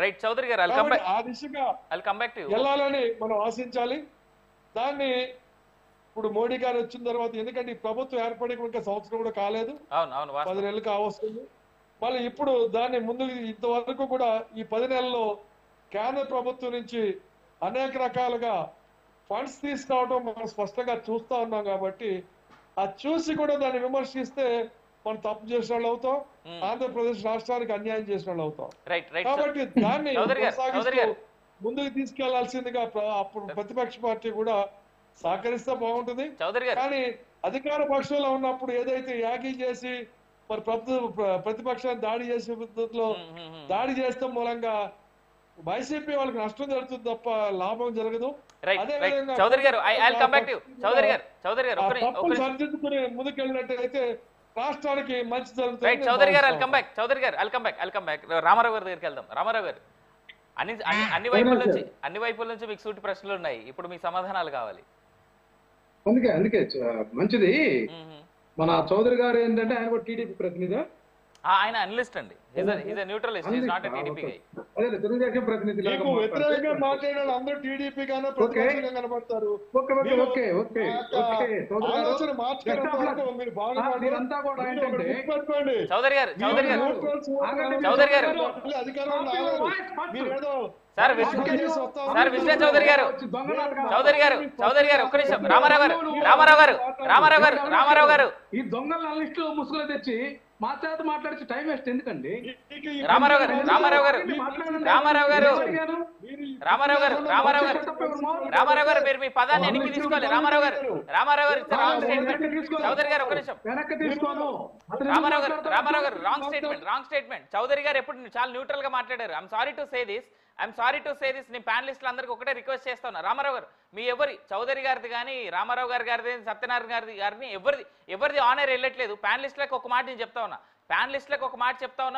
Right Chowdary గారు కాబట్టి ఆ దిశగా వెళ్ళాలని మనం ఆశించాలి. దాన్ని ఇప్పుడు మోడీ గారు వచ్చిన తర్వాత, ఎందుకంటే ఈ ప్రభుత్వం ఏర్పడి ఇంకా సంవత్సరం కూడా కాలేదు, 10 నెలలు కావస్తుంది. మళ్ళీ ఇప్పుడు దాన్ని ముందు ఇంతవరకు కూడా ఈ 10 నెలల్లో కేంద్ర ప్రభుత్వం నుంచి అనేక రకాలుగా ఫండ్స్ తీసుకురావడం మనం స్పష్టంగా చూస్తా ఉన్నాం. కాబట్టి అది చూసి కూడా దాన్ని విమర్శిస్తే మనం తప్పు చేసిన వాళ్ళు అవుతాం, ఆంధ్రప్రదేశ్ రాష్ట్రానికి అన్యాయం చేసిన వాళ్ళు అవుతాం. కాబట్టి దాన్ని కొనసాగిస్తూ ముందుకు తీసుకెళ్లాల్సిందిగా అప్పుడు ప్రతిపక్ష పార్టీ కూడా సహకరిస్తే బాగుంటుంది. కానీ అధికార పక్షంలో ఉన్నప్పుడు ఏదైతే యాగీ చేసి మరి ప్రతిపక్షాన్ని దాడి చేసే పద్ధతిలో దాడి చేస్తే మూలంగా వైసీపీ వాళ్ళకి నష్టం జరుగుతుంది తప్ప లాభం జరగదు. అదే విధంగా తప్పులు సరిదిద్దుకుని ముందుకెళ్ళినట్టయితే రాష్ట్రానికి మంచి జరుగుతుంది. రామారావు గారి దగ్గరికి వెళ్దాం. రామారావు గారు, అన్ని వైపుల నుంచి మీకు సూటి ప్రశ్నలు ఉన్నాయి, ఇప్పుడు మీ సమాధానాలు కావాలి. అందుకే మంచిది. మన చౌదరి గారు ఏంటంటే ఆయన కూడా టీడీపీ ప్రతినిధి, ఆయన అనలిస్ట్ అండి, neutralist, is not a TDP గై. అదే తెలుగుదేశం ప్రతినిధి వ్యతిరేకంగా మాట్లాడే అందరూ టీడీపీ గానే ప్రతిపక్షంగా కనబడతారు. చౌదరి గారు విష్ణు చౌదరి గారు ఒక్క నిమిషం. రామారావు గారు ఈ దొంగల లిస్ట్ లో ముసుగులు తెచ్చి మా చేత మాట్లాడితే టైం వేస్ట్ ఎందుకండి? రామారావు గారు మీరు మీ పదాన్ని వెనక్కి తీసుకోవాలి. రామారావు గారు చౌదరి గారు ఒక్క నిమిషం. వెనక్కి తీసుకోను. రామారావు గారు రాంగ్ స్టేట్మెంట్. చౌదరి గారు ఎప్పుడు చాలా న్యూట్రల్ గా మాట్లాడారు. I'm sorry to say this. నేను ప్యానలిస్టులు అందరికి ఒకటే రిక్వెస్ట్ చేస్తాను. రామారావు గారు, మీ చౌదరి గారిది కానీ రామారావు గారిది సత్యనారాయణ గారిని ఎవరిది ఆన్ ఎయిర్ వెళ్ళట్లేదు. ప్యానలిస్టులకు ఒక మాట నేను చెప్తా ఉన్నా,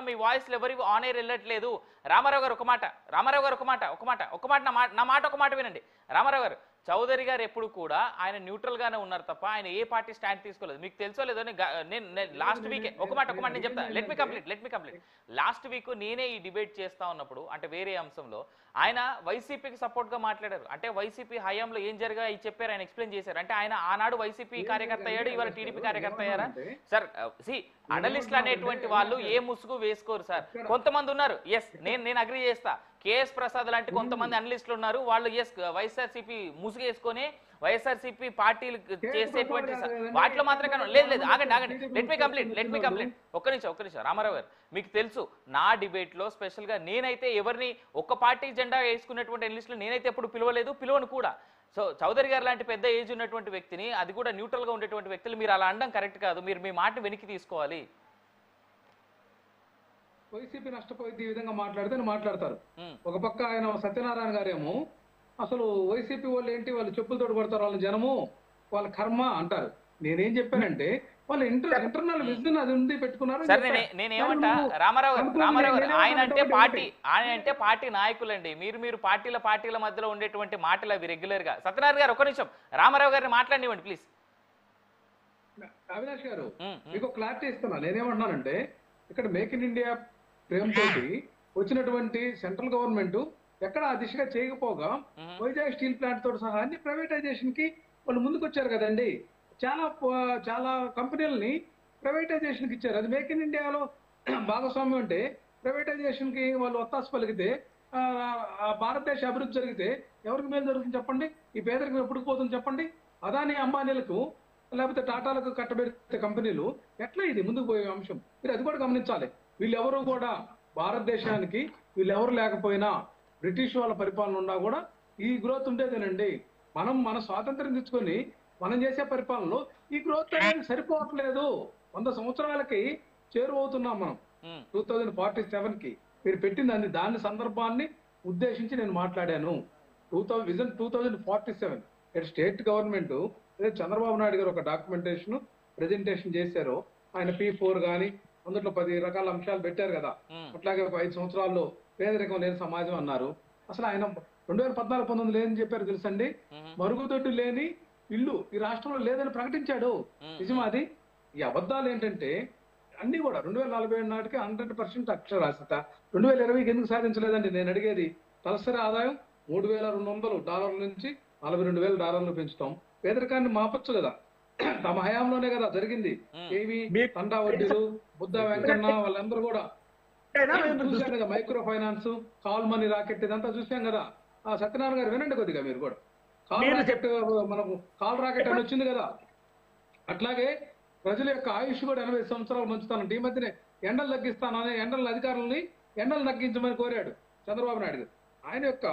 మీ వాయిస్లు ఎవరి ఆన్ ఎయిర్ వెళ్ళట్లేదు. రామారావు గారు ఒక మాట ఒక మాట వినండి. రామారావు గారు, చౌదరి గారు ఎప్పుడు కూడా ఆయన న్యూట్రల్ గానే ఉన్నారు తప్ప ఆయన ఏ పార్టీ స్టాండ్ తీసుకోలేదు. మీకు తెలుసో లేదో, నేను లాస్ట్ వీక్ ఒక మాట నేను చెప్తా. Let me complete. Last week నేనే ఈ డిబేట్ చేస్తా ఉన్నప్పుడు, అంటే వేరే అంశంలో ఆయన వైసీపీకి సపోర్ట్ గా మాట్లాడారు. అంటే వైసీపీ హయాంలో ఏం జరిగాయి చెప్పారు, ఆయన ఎక్స్ప్లెయిన్ చేశారు. అంటే ఆయన ఆనాడు వైసీపీ కార్యకర్త అయ్యాడు, ఇవాళ టీడీపీ కార్యకర్త అయ్యారా సార్? అనలిస్టులు అనేటువంటి వాళ్ళు ఏ ముసుగు వేసుకోరు సార్. కొంతమంది ఉన్నారు, ఎస్ నేను అగ్రీ చేస్తా. కేఎస్ ప్రసాద్ లాంటి కొంతమంది అనలిస్టులు ఉన్నారు, వాళ్ళు ఎస్ వైఎస్ఆర్సీపీ ముసుగేసుకొని వైఎస్ఆర్సీపీ పార్టీలు చేసేటువంటి వాటిలో మాత్రం లేదు. ఆగండి. Let me complete. ఒక్క నిమిషం. రామారావు గారు, మీకు తెలుసు నా డిబేట్ లో స్పెషల్ గా నేనైతే ఎవరిని ఒక్క పార్టీ జెండా వేసుకున్నటువంటి అనలిస్టులు నేనైతే ఎప్పుడు పిలవను కూడా. సో చౌదరి గారు లాంటి పెద్ద ఏజ్ ఉన్నటువంటి వ్యక్తిని, అది కూడా న్యూట్రల్ గా ఉండేటువంటి వ్యక్తులు మీరు అలా అనడం కరెక్ట్ కాదు. మీరు మీ మాట వెనక్కి తీసుకోవాలి. వైసీపీ నష్టపోయింది ఈ విధంగా మాట్లాడతారు. ఒక పక్క ఆయన సత్యనారాయణ గారేమో అసలు వైసీపీ వాళ్ళు ఏంటి, వాళ్ళు చెప్పులతోటి కొడతారు, వాళ్ళ జనము వాళ్ళ కర్మ అంటారు. నేనేం చెప్పానంటే వాళ్ళు ఇంటర్నల్ విజన్ అది ఉంది పెట్టుకున్నారు. నేనేమంటా, రామారావు గారు ఆయన అంటే పార్టీ నాయకులండి. మీరు పార్టీల మధ్యలో ఉండేటువంటి మాటలు అవి రెగ్యులర్ గా. సత్యనారాయణ గారు ఒక నిమిషం, రామారావు గారిని మాట్లాడివ్వండి ప్లీజ్. అవినాష్ గారు, మీకు క్లారిటీ ఇస్తున్నా. నేనేమంటున్నానంటే ఇక్కడ మేక్ ఇన్ ఇండియా ప్రేమతోటి వచ్చినటువంటి సెంట్రల్ గవర్నమెంట్ ఎక్కడ ఆ దిశగా చేయకపోగా వైజాగ్ స్టీల్ ప్లాంట్ తోటి సహా అన్ని ప్రైవేటైజేషన్ కి వాళ్ళు ముందుకు వచ్చారు కదండి. చాలా కంపెనీలని ప్రైవేటైజేషన్ కి ఇచ్చారు. అది మేక్ ఇన్ ఇండియాలో భాగస్వామ్యం అంటే ప్రైవేటైజేషన్ కి వాళ్ళు ఒత్తాసు పలికితే భారతదేశ అభివృద్ధి జరిగితే ఎవరికి మేలు జరుగుతుంది చెప్పండి? ఈ పేదరికం ఎప్పుడు పోతుంది చెప్పండి? అదాని అంబానీలకు లేకపోతే టాటాలకు కట్టబెడితే కంపెనీలు ఎట్లా ఇది ముందుకు పోయే అంశం మీరు అది కూడా గమనించాలి. వీళ్ళెవరు కూడా భారతదేశానికి వీళ్ళెవరు లేకపోయినా బ్రిటిష్ వాళ్ళ పరిపాలన ఉన్నా కూడా ఈ గ్రోత్ ఉండేదేనండి. మన స్వాతంత్రం తెచ్చుకొని మనం చేసే పరిపాలనలో ఈ గ్రోత్ అనేది సరిపోవట్లేదు. 100 సంవత్సరాలకి చేరువవుతున్నాం మనం 2047 కి. మీరు పెట్టింది దాని సందర్భాన్ని ఉద్దేశించి నేను మాట్లాడాను. Vision 2047 state government Chandrababu Naidu గారు ఒక డాక్యుమెంటేషన్ ప్రెజెంటేషన్ చేశారు. ఆయన P4 కానీ అందులో 10 రకాల అంశాలు పెట్టారు కదా. అట్లాగే 5 సంవత్సరాల్లో పేదరికం లేని సమాజం అన్నారు. అసలు ఆయన 2014-19 లేదని చెప్పారు తెలుసండి. మరుగుదొడ్డు లేని ఇల్లు ఈ రాష్ట్రంలో లేదని ప్రకటించాడు. నిజమా అది? ఈ అబద్ధాలు ఏంటంటే అన్ని కూడా 2047 నాటికి 100% అక్షరాస్యత. 2020కి ఎందుకు సాధించలేదండి నేను అడిగేది. తలసరి ఆదాయం $3,200 నుంచి $42,000 పెంచుతాం. పేదరికాన్ని మాపచ్చు కదా, తమ హయాంలోనే కదా జరిగింది. ఏవి తండా వడ్డీలు, బుద్ధ వెంకన్న వాళ్ళందరూ కూడా చూసాం కదా, micro finance, call money rocket ఇదంతా చూసాం కదా. ఆ సత్యనారాయణ గారు వినండి కొద్దిగా మీరు కూడా. కాల్ రాకెట్, మనకు కాల్ రాకెట్ అని వచ్చింది కదా. అట్లాగే ప్రజల యొక్క ఆయుష్ కూడా 80 సంవత్సరాలు మంచుతానంటే ఈ మధ్యనే ఎండలు తగ్గిస్తానని అధికారులని ఎండలు తగ్గించమని కోరాడు చంద్రబాబు నాయుడు గారు. ఆయన యొక్క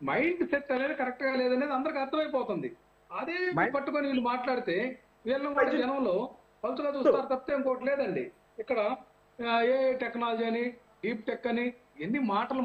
మైండ్ సెట్ అనేది కరెక్ట్ గా లేదనేది అందరికి అర్థమైపోతుంది. అదే పట్టుకొని వీళ్ళు మాట్లాడితే వీళ్ళని కూడా జనంలో పలుచగా చూస్తారు తప్పితే ఇంకోటి లేదండి. ఇక్కడ ఏ టెక్నాలజీ అని, డీప్ టెక్ అని ఎన్ని మాటలు